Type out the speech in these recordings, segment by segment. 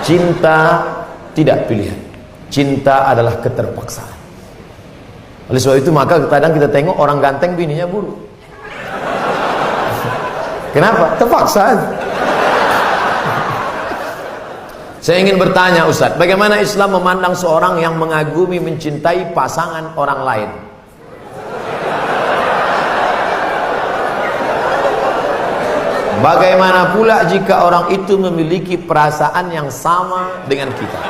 Cinta tidak pilihan. Cinta adalah keterpaksaan. Oleh sebab itu maka kadang kita tengok orang ganteng bininya buruk. Kenapa? Terpaksa. Saya ingin bertanya Ustaz, bagaimana Islam memandang seorang yang mengagumi, mencintai pasangan orang lain? Bagaimana pula jika orang itu memiliki perasaan yang sama dengan kita?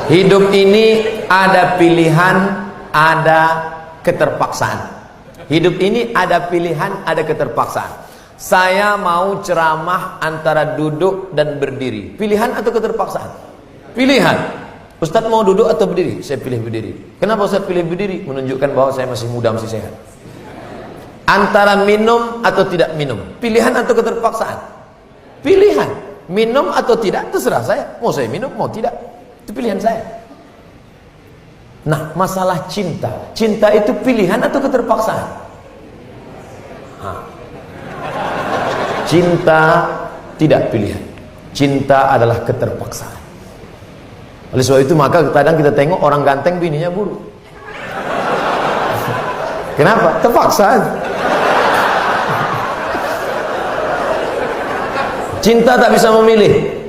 Hidup ini ada pilihan, ada keterpaksaan. Hidup ini ada pilihan, ada keterpaksaan. Saya mau ceramah antara duduk dan berdiri. Pilihan atau keterpaksaan? Pilihan. Ustaz mau duduk atau berdiri? Saya pilih berdiri. Kenapa Ustaz pilih berdiri? Menunjukkan bahwa saya masih muda, masih sehat. Antara minum atau tidak minum. Pilihan atau keterpaksaan? Pilihan. Minum atau tidak terserah saya. Mau saya minum, mau tidak. Itu pilihan saya. Nah, masalah cinta. Cinta itu pilihan atau keterpaksaan? Cinta tidak pilihan. Cinta adalah keterpaksaan. Oleh sebab itu maka kadang kita tengok orang ganteng bininya buruk. Kenapa? Terpaksa. Cinta tak bisa memilih.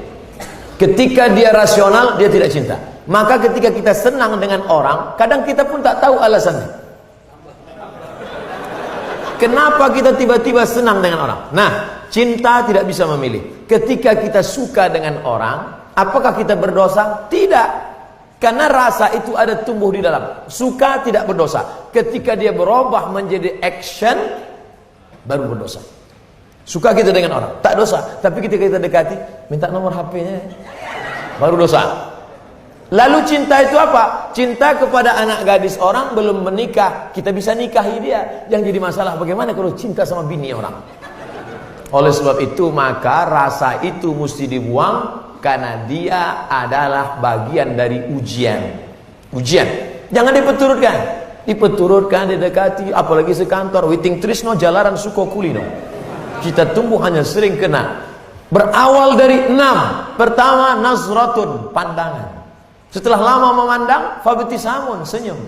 Ketika dia rasional, dia tidak cinta. Maka ketika kita senang dengan orang, kadang kita pun tak tahu alasannya. Kenapa kita tiba-tiba senang dengan orang? Nah, cinta tidak bisa memilih. Ketika kita suka dengan orang, apakah kita berdosa? Tidak. Karena rasa itu ada tumbuh di dalam. Suka tidak berdosa. Ketika dia berubah menjadi action, baru berdosa. Suka kita dengan orang, tak dosa. Tapi ketika kita dekati, minta nomor HP-nya, baru dosa. Lalu cinta itu apa? Cinta kepada anak gadis orang belum menikah, kita bisa nikahi dia. Yang jadi masalah bagaimana kalau cinta sama bini orang? Oleh sebab itu maka rasa itu mesti dibuang, karena dia adalah bagian dari ujian. Ujian. Jangan dipeturutkan. Dipeturutkan, didekati, apalagi sekantor. Witing trisno jalaran suko kulino. Kita tumbuh hanya sering kena. Berawal dari 6. Pertama, nazratun, pandangan. Setelah lama memandang, fabtisamun, senyum.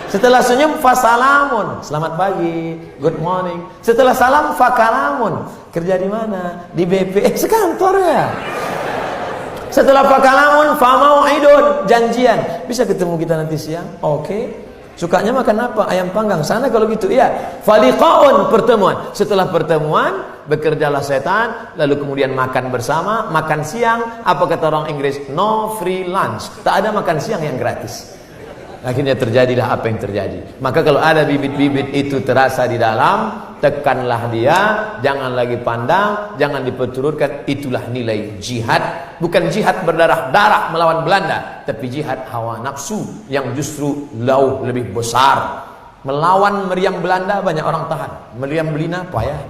Setelah senyum, fasalamun, selamat pagi, good morning. Setelah salam, fakalamun, kerja di mana? Di BP, sekantor ya. Setelah fakalamun, famau'idun, janjian. Bisa ketemu kita nanti siang? Oke. Sukanya makan apa? Ayam panggang. Sana kalau gitu, iya. Faliqaun, pertemuan. Setelah pertemuan, bekerjalah setan, lalu kemudian makan bersama, makan siang. Apa kata orang Inggris? No free lunch. Tak ada makan siang yang gratis. Akhirnya terjadilah apa yang terjadi. Maka kalau ada bibit-bibit itu terasa di dalam, tekanlah dia, jangan lagi pandang, jangan diperturutkan. Itulah nilai jihad. Bukan jihad berdarah-darah melawan Belanda, tapi jihad hawa nafsu yang justru jauh lebih besar. Melawan meriam Belanda banyak orang tahan, meriam Belina payah.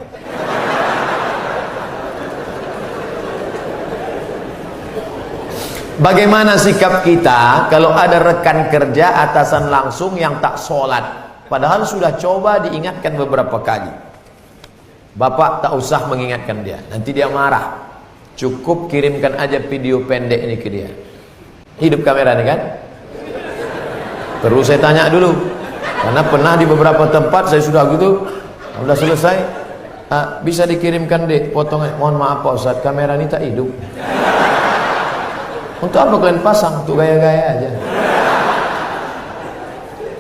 Bagaimana sikap kita kalau ada rekan kerja atasan langsung yang tak sholat, padahal sudah coba diingatkan beberapa kali? Bapak tak usah mengingatkan dia, nanti dia marah. Cukup kirimkan aja video pendek ini ke dia. Hidup kamera nih kan? Perlu saya tanya dulu, karena pernah di beberapa tempat saya sudah gitu, sudah selesai, bisa dikirimkan deh potongan. Mohon maaf Pak Ustadz, kamera ini tak hidup. Untuk apa kalian pasang? Untuk gaya-gaya aja.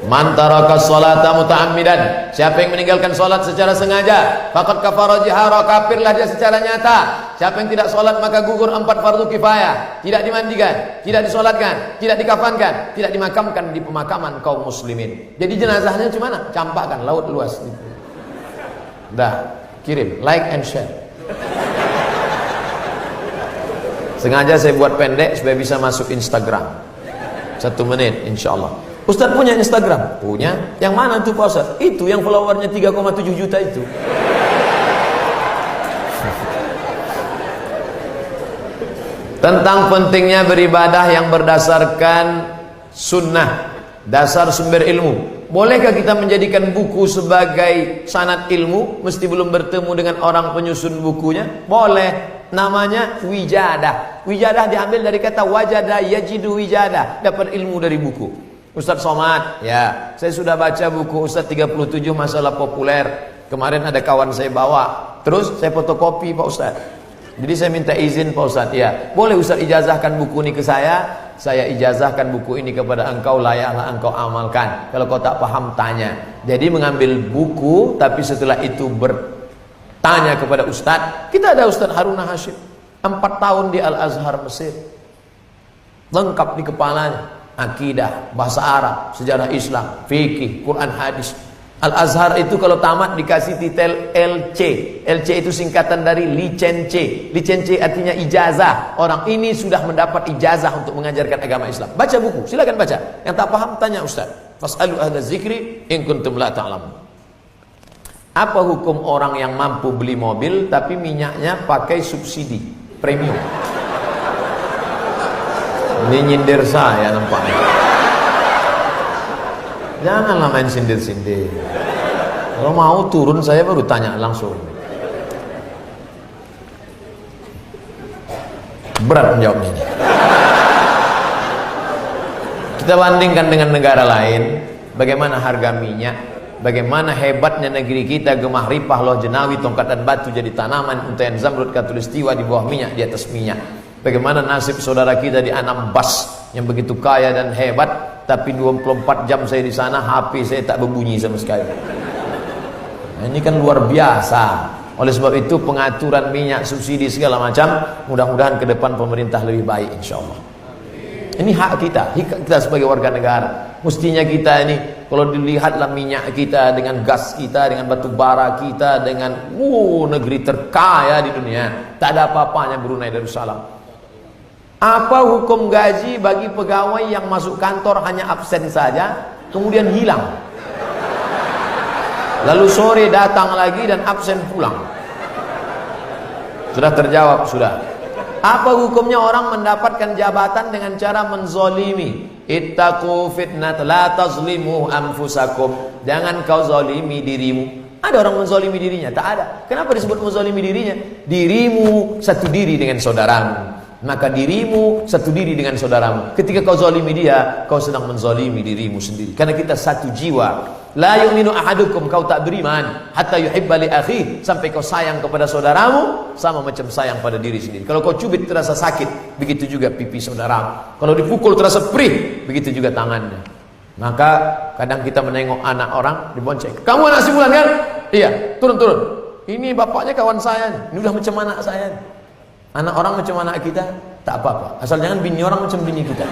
Man taraka sholata muta'ammidan, siapa yang meninggalkan sholat secara sengaja, faqad kafara jihara, kafirlah dia secara nyata. Siapa yang tidak sholat maka gugur 4 fardu kifayah, tidak dimandikan, tidak disolatkan, tidak dikafankan, tidak dimakamkan di pemakaman kaum muslimin. Jadi jenazahnya cuma campakkan laut luas. Dah, kirim, like and share. Sengaja saya buat pendek supaya bisa masuk Instagram. 1 menit insyaallah. Ustaz punya Instagram? Punya. Yang mana tuh Pak Ustaz? Itu yang followernya 3,7 juta itu. Tentang pentingnya beribadah yang berdasarkan sunnah, dasar sumber ilmu. Bolehkah kita menjadikan buku sebagai sanad ilmu? Mesti belum bertemu dengan orang penyusun bukunya? Boleh. Namanya wijadah. Wijadah diambil dari kata wajada yajidu wijadah, dapat ilmu dari buku. Ustadz Somad, ya, saya sudah baca buku Ustadz 37 masalah populer. Kemarin ada kawan saya bawa, terus saya fotokopi Pak Ustadz. Jadi saya minta izin Pak Ustadz, ya, boleh Ustadz ijazahkan buku ini ke saya ijazahkan buku ini kepada engkau, layaklah engkau amalkan. Kalau kau tak paham tanya. Jadi mengambil buku, tapi setelah itu bertanya kepada Ustadz. Kita ada Ustadz Haruna Hashim, 4 tahun di Al-Azhar Mesir, lengkap di kepalanya, akidah, bahasa Arab, sejarah Islam, fikih, Quran, hadis. Al-Azhar itu kalau tamat dikasih titel LC. LC itu singkatan dari license. License artinya ijazah. Orang ini sudah mendapat ijazah untuk mengajarkan agama Islam. Baca buku, silakan baca. Yang tak paham tanya Ustaz. Fas'alu ahla zikri in kuntum la ta'lamun. Apa hukum orang yang mampu beli mobil tapi minyaknya pakai subsidi premium? Ini nyindir saya nampaknya. Janganlah main sindir-sindir. Kalau mau turun saya baru tanya langsung. Berat menjawabnya ini. Kita bandingkan dengan negara lain, bagaimana harga minyak, bagaimana hebatnya negeri kita, gemah ripah, loh jenawi, tongkat dan batu jadi tanaman, untayan zamrud, katulistiwa di bawah minyak, di atas minyak. Bagaimana nasib saudara kita di Anambas yang begitu kaya dan hebat, tapi 24 jam saya di sana, HP saya tak berbunyi sama sekali. Nah, ini kan luar biasa. Oleh sebab itu pengaturan minyak, subsidi segala macam, mudah-mudahan ke depan pemerintah lebih baik insyaallah. Ini hak kita sebagai warga negara. Mestinya kita ini, kalau dilihatlah minyak kita dengan gas kita, dengan batu bara kita, dengan negeri terkaya di dunia, tak ada apa-apanya Brunei Darussalam. Apa hukum gaji bagi pegawai yang masuk kantor hanya absen saja, kemudian hilang, lalu sore datang lagi dan absen pulang? Sudah terjawab, sudah. Apa hukumnya orang mendapatkan jabatan dengan cara menzolimi? Ittaqu fitnat la tazlimu anfusakum. Jangan kau zolimi dirimu. Ada orang menzolimi dirinya? Tak ada. Kenapa disebut menzolimi dirinya? Dirimu satu diri dengan saudaramu, maka dirimu satu diri dengan saudaramu. Ketika kau zalimi dia, kau sedang menzalimi dirimu sendiri. Karena kita satu jiwa. La yu'minu ahadukum, kau tak beriman hatta yuhibba li akhi, sampai kau sayang kepada saudaramu sama macam sayang pada diri sendiri. Kalau kau cubit terasa sakit, begitu juga pipi saudaramu. Kalau dipukul terasa perih, begitu juga tangannya. Maka kadang kita menengok anak orang dibonceng. Kamu anak si Fulan kan? Iya, turun. Ini bapaknya kawan saya, ini udah macam anak saya. Anak orang macam anak kita, tak apa-apa. Asal jangan bini orang macam bini kita.